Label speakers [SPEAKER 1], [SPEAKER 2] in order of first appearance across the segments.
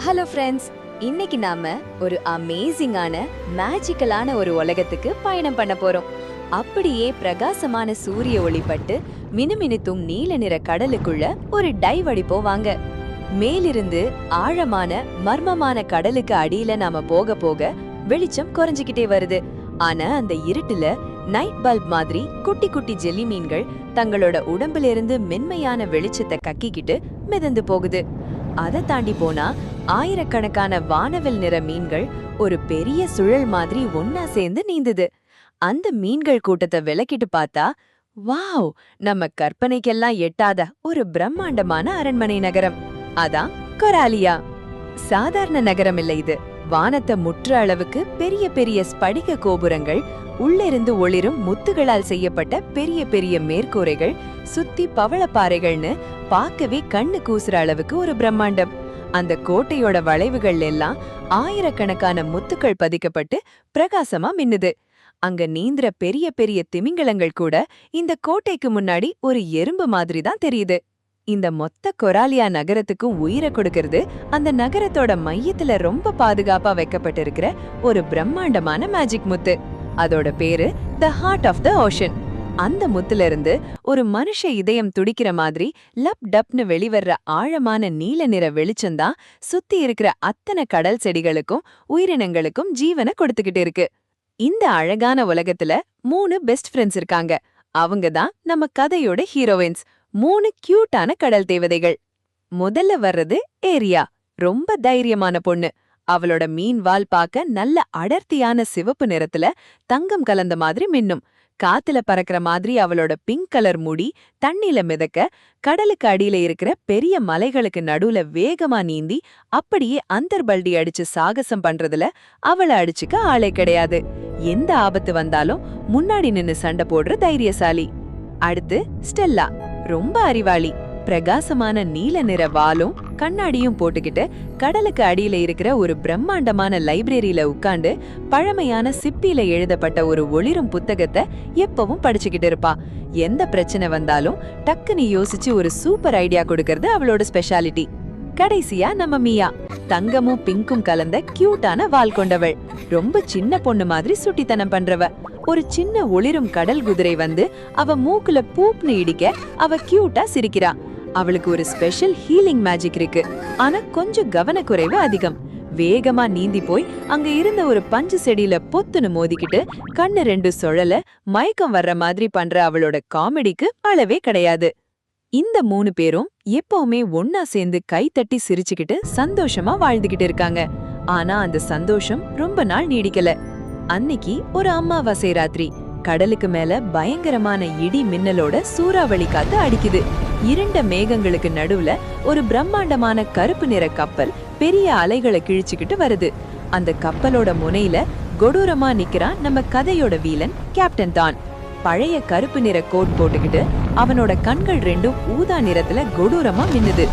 [SPEAKER 1] Hello friends, இன்னைக்கு நாம ஒரு அமேசிங்கான மேஜிக்கலான ஒரு உலகத்துக்கு பயணம் பண்ண போறோம். அப்படியே பிரகாசமான சூரிய ஒளிப்பட்டு மினுமினுத்தும் நீல நிற கடலுக்குள்ள ஒரு டைவ் அடிப்போம் வாங்க. மேலிருந்து ஆழமான மர்மமான கடலுக்கு அடியில நாம போக போக வெளிச்சம் குறைஞ்சுக்கிட்டே வருது. ஆனா அந்த இருட்டுல நைட் பல்ப் மாதிரி குட்டி குட்டி ஜெல்லி மீன்கள் தங்களோட உடம்புல இருந்து மென்மையான வெளிச்சத்தை கக்கிக்கிட்டு மிதந்து போகுது. அதை தாண்டி போனா ஆயிரக்கணக்கான வானவில் நிற மீன்கள் ஒரு பெரிய சுழல் மாதிரி ஒன்னா சேர்ந்து நீந்துது. அந்த மீன்கள் கூட்டத்தை விலக்கிட்டு பார்த்தா, வாவ், நம்ம கற்பனைக்கெல்லாம் எட்டாத ஒரு பிரம்மாண்டமான அரண்மனை நகரம். அதான் கொராலியா. சாதாரண நகரம் இல்ல இது. வானத்தை முற்ற அளவுக்கு பெரிய பெரிய ஸ்படிக கோபுரங்கள், உள்ளிருந்து ஒளிரும் முத்துகளால் செய்யப்பட்ட பெரிய பெரிய மேற்கூரைகள், சுத்தி பவளப்பாறைகள்னு பார்க்கவே கண்ணு கூசுற அளவுக்கு ஒரு பிரம்மாண்டம். அந்த கோட்டையோட வளைவுகள் எல்லாம் ஆயிரக்கணக்கான முத்துக்கள் பதிக்கப்பட்டு பிரகாசமா மின்னுது. அங்க நீந்திர பெரிய பெரிய திமிங்கலங்கள் கூட இந்த கோட்டைக்கு முன்னாடி ஒரு எறும்பு மாதிரி தான் தெரியுது. இந்த மொத்த கொராலியா நகரத்துக்கும் உயிரை கொடுக்கறது அந்த நகரத்தோட மையத்துல ரொம்ப பாதுகாப்பா வைக்கப்பட்டிருக்கிற ஒரு பிரம்மாண்டமான மேஜிக் முத்து. அதோட பேரு the heart of the ocean. அந்த முத்துல இருந்து ஒரு மனுஷ இதயம் துடிக்கிற மாதிரி லப் டப்னு வெளிவர்ற ஆழமான நீல நிற வெளிச்சம்தான் சுத்தி இருக்கிற அத்தனை கடல் செடிகளுக்கும் உயிரினங்களுக்கும் ஜீவனை கொடுத்துக்கிட்டு இருக்கு. இந்த அழகான உலகத்துல 3 பெஸ்ட் ஃப்ரெண்ட்ஸ் இருக்காங்க. அவங்க தான் நம்ம கதையோட ஹீரோயின்ஸ், 3 கியூட்டான கடல் தேவதைகள். முதல்ல வர்றது ஏரியா. ரொம்ப தைரியமான பொண்ணு. அவளோட மீன் வால் பார்க்க நல்ல அடர்த்தியான சிவப்பு நிறத்துல தங்கம் கலந்த மாதிரி மின்னும். காத்துல பறக்கிற மாதிரி அவளோட பிங்க் கலர் முடி தண்ணில மிதக்க, கடலுக்கு அடியில இருக்கிற பெரிய மலைகளுக்கு நடுவுல வேகமா நீந்தி அப்படியே அந்தர்பல்டி அடிச்சு சாகசம் பண்றதுல அவளை அடிச்சுக்க ஆளே கிடையாது. எந்த ஆபத்து வந்தாலும் முன்னாடி நின்னு சண்டை போடுற தைரியசாலி. அடுத்து ஸ்டெல்லா. ரொம்ப அறிவாளி. பிரகாசமான நீல நிற வாலும் கண்ணாடியும் போட்டுக்கிட்டு கடலுக்கு அடியில இருக்கிற ஒரு பிரம்மாண்டமான லைப்ரரியில உட்கார்ந்து பழமையான சிப்பியில எழுதப்பட்ட ஒரு ஒளிரும் புத்தகத்தை எப்பவும் படிச்சுக்கிட்டு இருப்பா. எந்த பிரச்சனை வந்தாலும் டக்குன்னு யோசிச்சு ஒரு சூப்பர் ஐடியா கொடுக்கறது அவளோட ஸ்பெஷாலிட்டி. கடைசியா நம்ம மியா. தங்கமும் பிங்க்கும் கலந்த கியூட்டான வால் கொண்டவள். ரொம்ப சின்ன பொண்ணு மாதிரி சுட்டித்தனம் பண்றவ. ஒரு சின்ன ஒளிரும் கடல் குதிரை வந்து அவ மூக்குல பூப்னு இடிக்க அவ கியூட்டா சிரிக்கிறா. அவளுக்கு ஒரு ஸ்பெஷல் ஹீலிங் மேஜிக் இருக்கு. ஆனா கொஞ்சம் கவனக்குறைவு அதிகம். வேகமா நீந்தி போய் அங்க இருந்த ஒரு பஞ்சு செடியில பொத்துன்னு மோதிக்கிட்டு கண்ணு 2 சுழல மயக்கம் வர்ற மாதிரி பண்ற அவளோட காமெடிக்கு அளவே கிடையாது. இந்த 3 பேரும் எப்பவுமே ஒன்னா சேர்ந்து கைத்தட்டி சிரிச்சுக்கிட்டு சந்தோஷமா வாழ்ந்துகிட்டு இருக்காங்க. ஆனா அந்த சந்தோஷம் ரொம்ப நாள் நீடிக்கல. அன்னைக்கு ஒரு அமாவாசை ராத்திரி. கடலுக்கு மேல பயங்கரமான இடி மின்னலோட சூறாவளி காத்து அடிக்குது. இருண்ட மேகங்களுக்கு நடுவுல ஒரு பிரம்மாண்டமான கருப்பு நிற கப்பல் பெரிய அலைகளை கிழிச்சுக்கிட்டு வருது. அந்த கப்பலோட முனையில கொடூரமா நிக்கிறான் நம்ம கதையோட வீலன் கேப்டன் தான். பழைய கருப்பு நிற கோட் போட்டுக்கிட்டு அவனோட கண்கள் 2 ஊதா நிறத்துல கொடூரமா மின்னுது.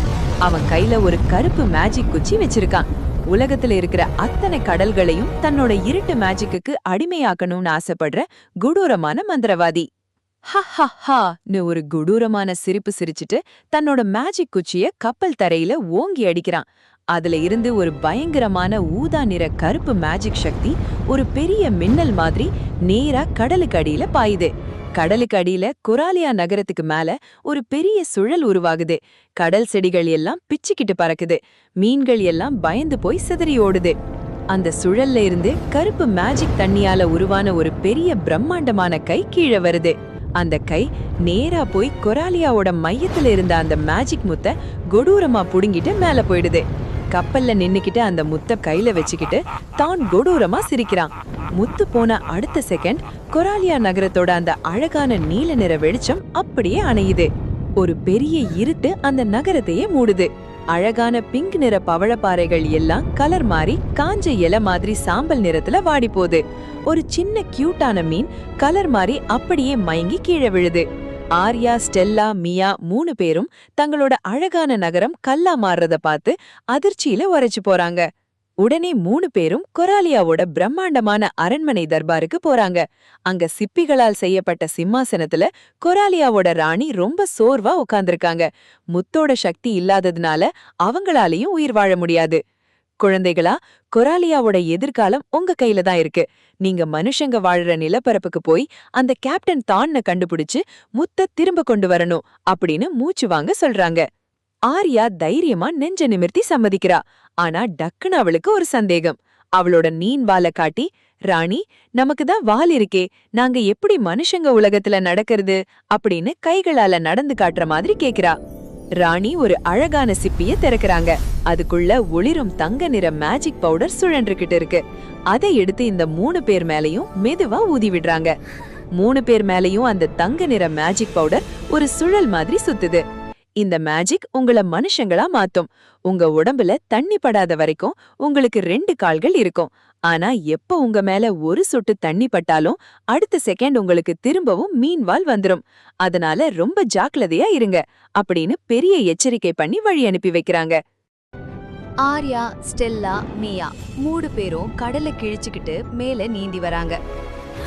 [SPEAKER 1] அவன் கையில ஒரு கருப்பு மேஜிக் குச்சி வச்சிருக்கான். உலகத்துல இருக்கிற அத்தனை கடல்களையும் தன்னோட இருட்டு மேஜிக்கு அடிமையாக்கணும்னு ஆசைப்படுற கொடூரமான மந்திரவாதி. ஹஹஹான்னு ஒரு கொடூரமான சிரிப்பு சிரிச்சுட்டு தன்னோட மேஜிக் குச்சிய கப்பல் தரையில ஓங்கி அடிக்கிறான். அதுல இருந்து ஒரு பயங்கரமான ஊதா நிற கருப்பு மேஜிக் சக்தி ஒரு பெரிய மின்னல் மாதிரி நேரா கடலுக்கு அடியில பாயுது. கடலுக்கு அடியில கொராலியா நகரத்துக்கு மேல ஒரு பெரிய சுழல் உருவாகுது. கடல் செடிகள் எல்லாம் பிச்சுக்கிட்டு பறக்குது. மீன்கள் எல்லாம் பயந்து போய் சிதறி ஓடுது. அந்த சுழல்ல இருந்து கருப்பு மேஜிக் தண்ணியால உருவான ஒரு பெரிய பிரம்மாண்டமான கை கீழே வருது. அந்த கை நேரா போய் கொராலியாவோட மையத்துல இருந்த அந்த மேஜிக் முத்த கொடூரமா புடுங்கிட்டு மேல போயிடுது. கப்பல்ல நின்னுக்கிட்டு அந்த முத்த கையில வச்சுக்கிட்டு தான் கொடூரமா சிரிக்கிறான். முத்து போன அடுத்த செகண்ட் கொராலியா நகரத்தோட அந்த அழகான நீல நிற வெளிச்சம் அப்படியே அணையுது. ஒரு பெரிய இருட்டு அந்த நகரத்தையே மூடுது. அழகான பிங்க் நிற பவளப்பாறைகள் எல்லாம் கலர் மாறி காஞ்ச இலை மாதிரி சாம்பல் நிறத்துல வாடி போகுது. ஒரு சின்ன கியூட்டான மீன் கலர் மாறி அப்படியே மயங்கி கீழே விழுது. ஆர்யா, ஸ்டெல்லா, மியா 3 பேரும் தங்களோட அழகான நகரம் கல்லா மாறுறத பார்த்து அதிர்ச்சியில உரைச்சு போறாங்க. உடனே 3 பேரும் கொராலியாவோட பிரம்மாண்டமான அரண்மனை தர்பாருக்கு போறாங்க. அங்க சிப்பிகளால் செய்யப்பட்ட சிம்மாசனத்துல கொராலியாவோட ராணி ரொம்ப சோர்வா உட்கார்ந்திருக்காங்க. முத்தோட சக்தி இல்லாததுனால அவங்களாலையும் உயிர் வாழ முடியாது.
[SPEAKER 2] குழந்தைகளா, கொராலியாவோட எதிர்காலம் உங்க கையில தான் இருக்கு. நீங்க மனுஷங்க வாழுற நிலப்பரப்புக்கு போய் அந்த கேப்டன் தான்ன கண்டுபிடிச்சு முத்த திரும்ப கொண்டு வரணும் அப்படின்னு மூச்சு வாங்க சொல்றாங்க. ஆர்யா தைரியமா நெஞ்ச நிமிர்த்தி சம்மதிக்கிறா. ஆனா டக்குன்னு அவளுக்கு ஒரு சந்தேகம். அவளோட வாலை காட்டி, ராணி, நமக்கு தான் வால் இருக்கே, நாங்க எப்படி மனுஷங்க உலகத்துல நடக்கிறது அப்படின்னு கைகளால நடந்து காட்டுற மாதிரி கேக்குறா. ராணி ஒரு அழகான சிப்பிய திறக்கறாங்க. அதுக்குள்ள ஒளிரும் தங்க நிற மேஜிக் பவுடர் சுழன்றுகிட்டு இருக்கு. அதை எடுத்து இந்த 3 பேர் மேலையும் மெதுவா ஊதி விடுறாங்க. 3 பேர் மேலையும் அந்த தங்க நிற மேஜிக் பவுடர் ஒரு சுழல் மாதிரி சுத்துது. இந்த மேஜிக் உங்கள மனுஷங்களா மாத்தும். உங்க உடம்புல தண்ணி படாத வரைக்கும் உங்களுக்கு 2 கால்கள் இருக்கும். ஆனா எப்ப உங்க மேல ஒரு சொட்டு தண்ணி பட்டாலும் அடுத்த செகண்ட் உங்களுக்கு திரும்பவும் மீன்வால் வந்துரும். அதனால ரொம்ப ஜாக்கிரதையா இருங்க அப்படின்னு பெரிய எச்சரிக்கை பண்ணி வழி அனுப்பி வைக்கிறாங்க.
[SPEAKER 1] ஆர்யா, ஸ்டெல்லா, மியா 3 பேரும் கடலை கிழிச்சுக்கிட்டு மேல நீந்தி வராங்க.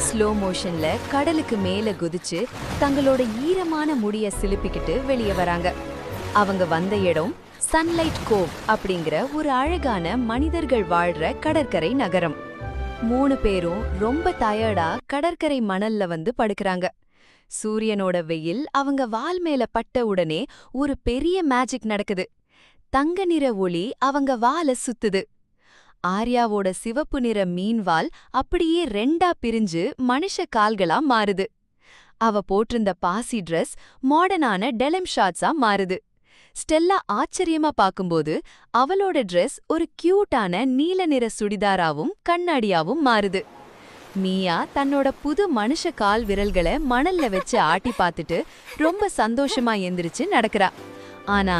[SPEAKER 1] ஸ்லோ மோஷன்ல கடலுக்கு மேல குதிச்சு தங்களோட ஈரமான முடிய சிலுப்பிக்கிட்டு வெளியே வராங்க. அவங்க வந்த இடம் சன்லைட் கோவ் அப்படிங்கிற ஒரு அழகான மனிதர்கள் வாழ்ற கடற்கரை நகரம். 3 பேரும் ரொம்ப டயர்டா கடற்கரை மணல்ல வந்து படுக்கறாங்க. சூரியனோட வெயில் அவங்க வால் மேல பட்ட உடனே ஒரு பெரிய மேஜிக் நடக்குது. தங்க நிற ஒளி அவங்க வாலை சுத்துது. ஆர்யாவோட சிவப்பு நிற மீன்வால் அப்படியே 2ஆ பிரிஞ்சு மனுஷ கால்களா மாறுது. அவ போட்டிருந்த பாசி ட்ரெஸ் மாடர்னான டெலிம் ஷார்ட்ஸா மாறுது. ஸ்டெல்லா ஆச்சரியமா பாக்கும்போது அவளோட ட்ரெஸ் ஒரு கியூட்டான நீல நிற சுடிதாராவும் கண்ணாடியாவும் மாறுது. மியா தன்னோட புது மனுஷ கால் விரல்களை மணல்ல வச்சு ஆட்டி பார்த்துட்டு ரொம்ப சந்தோஷமா எந்திரிச்சு நடக்கிறா. ஆனா,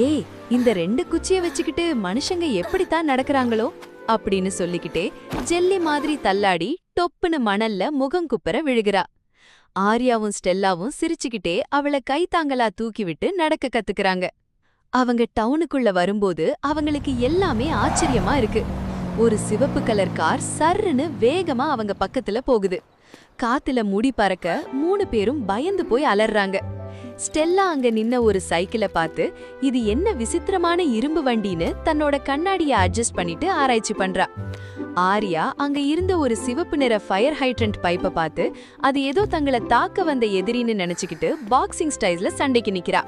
[SPEAKER 1] ஏய், இந்த 2 குச்சிய வச்சுக்கிட்டு மனுஷங்க எப்படித்தான் நடக்கறாங்களோ அப்படின்னு சொல்லிக்கிட்டே ஜெல்லி மாதிரி தள்ளாடி டொப்புன்னு மணல்ல முகங்குப்புற விழுகிறா. ஆர்யாவும் ஸ்டெல்லாவும் சிரிச்சுக்கிட்டே அவளை கைத்தாங்களா தூக்கிவிட்டு நடக்க கத்துக்கறாங்க. அவங்க டவுனுக்குள்ள வரும்போது அவங்களுக்கு எல்லாமே ஆச்சரியமா இருக்கு. ஒரு சிவப்பு கலர் கார் சர்ருன்னு வேகமா அவங்க பக்கத்துல போகுது. காத்துல முடி பறக்க 3 பேரும் பயந்து போய் அலறாங்க. ஸ்டெல்லா அங்க நின்ன ஒரு சைக்கிளை பார்த்து இது என்ன விசித்திரமான இரும்பு வண்டின்னு தன்னோட கண்ணாடிய அட்ஜஸ்ட் பண்ணிட்டு ஆராய்ச்சி பண்றா. ஆர்யா அங்க இருந்த ஒரு சிவப்பு நிற ஃபயர் ஹைட்ரண்ட் பைப்பை பார்த்து அது ஏதோ தங்களை தாக்க வந்த எதிரின்னு நினைச்சுக்கிட்டு பாக்ஸிங் ஸ்டைல்ல சண்டைக்கு நிக்கிறா.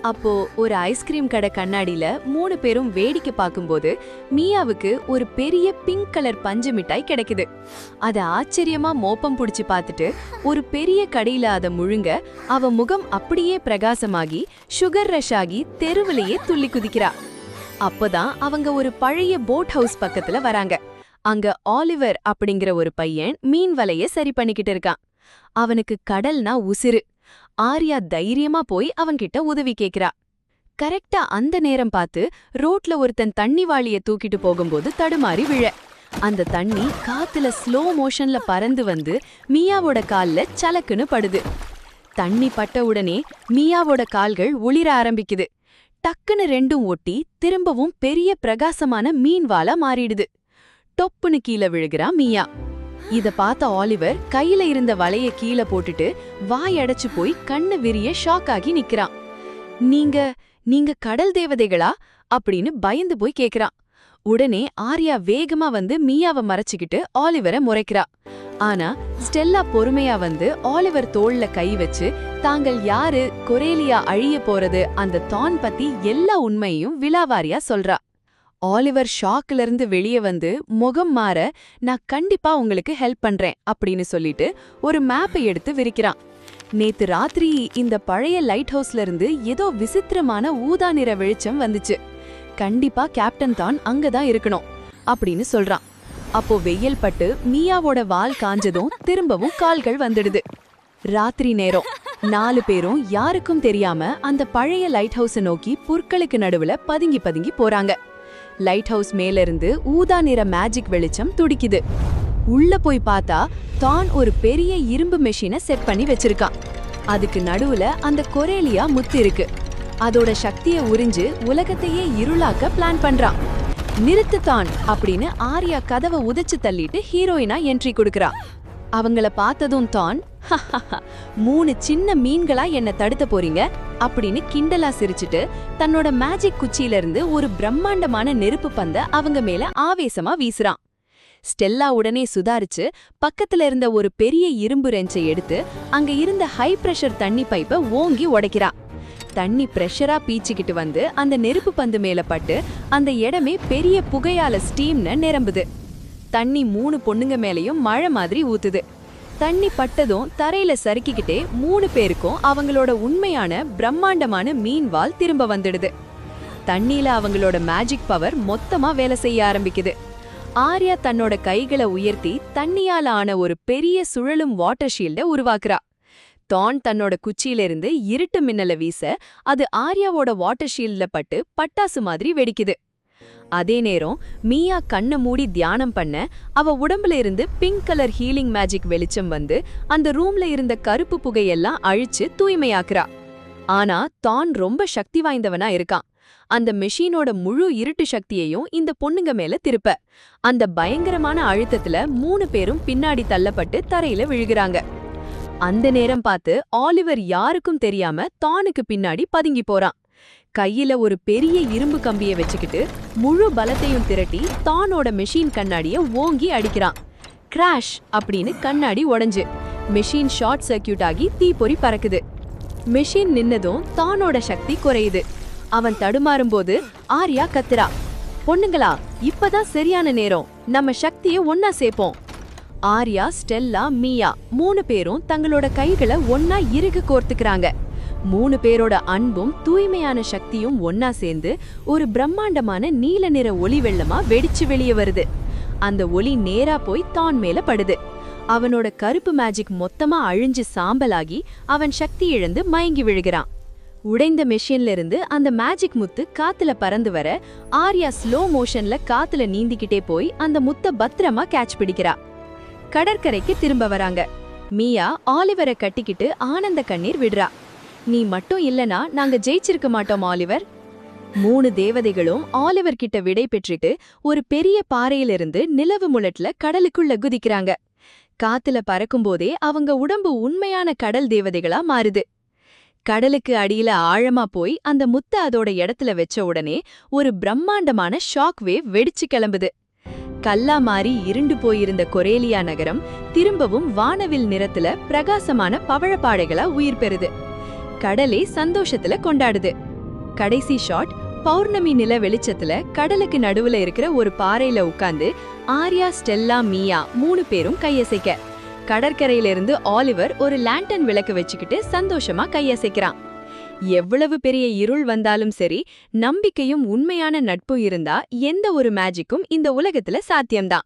[SPEAKER 1] அப்போ ஒரு ஐஸ்கிரீம் கடை கண்ணாடியில 3 பேரும் வேடிக்கை பார்க்கும்போது மியாவுக்கு ஒரு பெரிய பிங்க் கலர் பஞ்சு மிட்டாய் கிடைக்குது. அத ஆச்சரியமா மோப்பம் புடிச்சு பார்த்துட்டு ஒரு பெரிய கடையில அத முழுங்க அவ முகம் அப்படியே பிரகாசமாகி சுகர் ரஷ் ஆகி தெருவிலேயே துள்ளி குதிக்கிறா. அப்பதான் அவங்க ஒரு பழைய போட் ஹவுஸ் பக்கத்துல வராங்க. அங்க ஆலிவர் அப்படிங்கிற ஒரு பையன் மீன் வலைய சரி பண்ணிக்கிட்டு இருக்கான். அவனுக்கு கடல்னா உசிறு. ஆர்யா தைரியமா போய் அவன்கிட்ட உதவி கேக்குறா. கரெக்டா அந்த நேரம் பார்த்து ரோட்ல ஒருத்தன் தண்ணி வாளிய தூக்கிட்டு போகும்போது தடுமாறி விழ அந்த தண்ணி காத்துல ஸ்லோ மோஷன்ல பறந்து வந்து மியாவோட கால்ல சலக்குன்னு படுது. தண்ணி பட்ட உடனே மியாவோட கால்கள் ஒளிர ஆரம்பிக்குது. டக்குன்னு 2ம் ஒட்டி திரும்பவும் பெரிய பிரகாசமான மீன்வாலா மாறிடுது. டொப்புன்னு கீழே விழுகிறா மியா. இத பார்த்த ஆலிவர் கையில இருந்த வலைய கீழே போட்டுட்டு வாயடைச்சு போய் கண்ணு விரிய ஷாக் ஆகி நிக்கிறான். நீங்க கடல் தேவதைகளா அப்படின்னு பயந்து போய் கேக்குறான். உடனே ஆர்யா வேகமா வந்து மியாவை மறைச்சுக்கிட்டு ஆலிவரை முறைக்கிறா. ஆனா ஸ்டெல்லா பொறுமையா வந்து ஆலிவர் தோள்ல கை வச்சு தாங்கள் யாரு, கொரேலியா அழிய போறது, அந்த தான் பத்தி எல்லா உண்மையும் விலாவாரியா சொல்றா. ஆலிவர் ஷாக்ல இருந்து வெளியே வந்து முகம் மாற நான் கண்டிப்பா உங்களுக்கு ஹெல்ப் பண்றேன் அப்படின்னு சொல்லிட்டு ஒரு மேப்பை எடுத்து விரிக்கிறான். நேத்து ராத்திரி இந்த பழைய லைட் ஹவுஸ்ல இருந்து ஏதோ விசித்திரமான ஊதா நிற வெளிச்சம் வந்துச்சு. கண்டிப்பா கேப்டன் தான் அங்கதான் இருக்கணும் அப்படின்னு சொல்றான். அப்போ வெயில் பட்டு மியாவோட வால் காஞ்சதும் திரும்பவும் கால்கள் வந்துடுது. ராத்திரி நேரம் 4 பேரும் யாருக்கும் தெரியாம அந்த பழைய லைட் ஹவுஸை நோக்கி புற்களுக்கு நடுவுல பதுங்கி பதுங்கி போறாங்க. லைட் ஹவுஸ் மேல இருந்து ஊதா நிற மேஜிக் வெளிச்சம் துடிக்குது. உள்ள போய் பார்த்தா தான் ஒரு பெரிய இரும்பு மெஷினை செட் பண்ணி வச்சிருக்கான். அதுக்கு நடுவுல அந்த கொரேலியா முத்து இருக்கு. அதோட சக்தியை உறிஞ்சு உலகத்தையே இருளாக்க பிளான் பண்றான். நிறுத்துத்தான் அப்படின்னு ஆர்யா கதவை உதைச்சு தள்ளிட்டு ஹீரோயினா என்ட்ரி கொடுக்கறா. அவங்கள பார்த்ததும் தான் 3 சின்ன மீன்களா என்ன தடுத்த போறீங்க அப்படின்னு கிண்டலா சிரிச்சிட்டு தன்னோட மேஜிக் குச்சியில இருந்து ஒரு பிரம்மாண்டமான நெருப்பு பந்த அவங்க மேல ஆவேசமா வீசுறான். ஸ்டெல்லா உடனே சுதாரிச்சு பக்கத்துல இருந்த ஒரு பெரிய இரும்பு ரெஞ்சை எடுத்து அங்க இருந்த ஹை பிரஷர் தண்ணி பைப்பை ஓங்கி உடைக்கிறா. தண்ணி பிரஷரா பீச்சிக்கிட்டு வந்து அந்த நெருப்பு பந்து மேல பட்டு அந்த இடமே பெரிய புகையால ஸ்டீம்னு நிரம்புது. தண்ணி 3 பொண்ணுங்க மேலயும் மழை மாதிரி ஊத்துது. தண்ணி பட்டதும் தரையில சறுக்கிக்கிட்டே 3 பேருக்கும் அவங்களோட உண்மையான பிரம்மாண்டமான மீன்வால் திரும்ப வந்துடுது. தண்ணியில அவங்களோட மேஜிக் பவர் மொத்தமா வேலை செய்ய ஆரம்பிக்குது. ஆர்யா தன்னோட கைகளை உயர்த்தி தண்ணியால ஆன ஒரு பெரிய சுழலும் வாட்டர் ஷீல்ட உருவாக்குறா. டான் தன்னோட குச்சியிலிருந்து இருட்டு மின்னல வீச அது ஆர்யாவோட வாட்டர் ஷீல்ட்ல பட்டு பட்டாசு மாதிரி வெடிக்குது. அதே நேரம் மீயா கண்ணை மூடி தியானம் பண்ண அவ உடம்புல இருந்து பிங்க் கலர் ஹீலிங் மேஜிக் வெளிச்சம் வந்து அந்த ரூம்ல இருந்த கருப்பு புகையெல்லாம் அழிச்சு தூய்மையாக்குறா. ஆனா டான் ரொம்ப சக்தி வாய்ந்தவனா இருக்கான். அந்த மெஷினோட முழு இருட்டு சக்தியையும் இந்த பொண்ணுங்க மேல திருப்ப அந்த பயங்கரமான அழுத்தத்துல 3 பேரும் பின்னாடி தள்ளப்பட்டு தரையில விழுகிறாங்க. அந்த நேரம் பார்த்து ஆலிவர் யாருக்கும் தெரியாம டானுக்கு பின்னாடி பதுங்கி போறான். கையில ஒரு பெரிய இரும்பு கம்பியை வச்சுக்கிட்டு முழு பலத்தையும் திரட்டி டானோட மெஷின் கண்ணாடிய ஓங்கி அடிக்கிறான். கிராஷ் அப்படின்னு கண்ணாடி உடைஞ்சு மெஷின் ஷார்ட் சர்க்கியூட் ஆகி தீப்பொறி பறக்குது. மெஷின் நின்னதும் டானோட சக்தி குறையுது. அவன் தடுமாறும்போது ஆர்யா கத்துறா, பொண்ணுங்களா இப்பதான் சரியான நேரம், நம்ம சக்தியை ஒன்னா சேர்ப்போம். ஆர்யா, ஸ்டெல்லா, மீயா 3 பேரும் தங்களோட கைகளை ஒன்னா இறுக கோர்த்துக்கிறாங்க. 3 பேரோட அன்பும் தூய்மையான சக்தியும் ஒன்னா சேர்ந்து ஒரு பிரம்மாண்டமான நீல நிற ஒளி வெள்ளமா வெடிச்சு வெளியே வருது. அந்த ஒளி நேரா போய் டான் மேல படுது. அவனோட கருப்பு மேஜிக் மொத்தமா அழிஞ்சு சாம்பலாகி அவன் சக்தி இழந்து மயங்கி விழுகிறான். உடைந்த மெஷின்ல இருந்து அந்த மேஜிக் முத்து காத்துல பறந்து வர ஆர்யா ஸ்லோ மோஷன்ல காத்துல நீந்திக்கிட்டே போய் அந்த முத்த பத்திரமா கேட்ச் பிடிக்கிறா. கடற்கரைக்கு திரும்ப வராங்க. மீயா ஆலிவரை கட்டிக்கிட்டு ஆனந்த கண்ணீர் விடுறா. நீ மட்டும் இல்லனா நாங்க ஜெயிச்சிருக்க மாட்டோம் ஆலிவர். 3 தேவதைகளும் ஆலிவர் கிட்ட விடை பெற்றுட்டு ஒரு பெரிய பாறையிலிருந்து நிலவு முலட்ல கடலுக்குள்ள குதிக்கிறாங்க. காத்துல பறக்கும்போதே அவங்க உடம்பு உண்மையான கடல் தேவதைகளா மாறுது. கடலுக்கு அடியில ஆழமா போய் அந்த முத்த அதோட இடத்துல வச்ச உடனே ஒரு பிரம்மாண்டமான ஷாக் வேவ் வெடிச்சு கிளம்புது. கல்லா மாறி இருண்டு போயிருந்த கொரேலியா நகரம் திரும்பவும் வானவில் நிறத்துல பிரகாசமான பவழப்பாடைகளா உயிர் பெறுது. கடலே சந்தோஷத்துல கொண்டாடுது. கடைசி ஷாட் பௌர்ணமி நில வெளிச்சத்துல கடலுக்கு நடுவுல இருக்கிற ஒரு பாறையில உட்கார்ந்து ஆர்யா, ஸ்டெல்லா, மீயா 3 பேரும் கையசைக்க கடற்கரையிலிருந்து ஆலிவர் ஒரு லேண்டன் விளக்கு வச்சுக்கிட்டு சந்தோஷமா கையசைக்கிறான். எவ்வளவு பெரிய இருள் வந்தாலும் சரி, நம்பிக்கையும் உண்மையான நட்பும் இருந்தா எந்த ஒரு மேஜிக்கும் இந்த உலகத்துல சாத்தியம்தான்.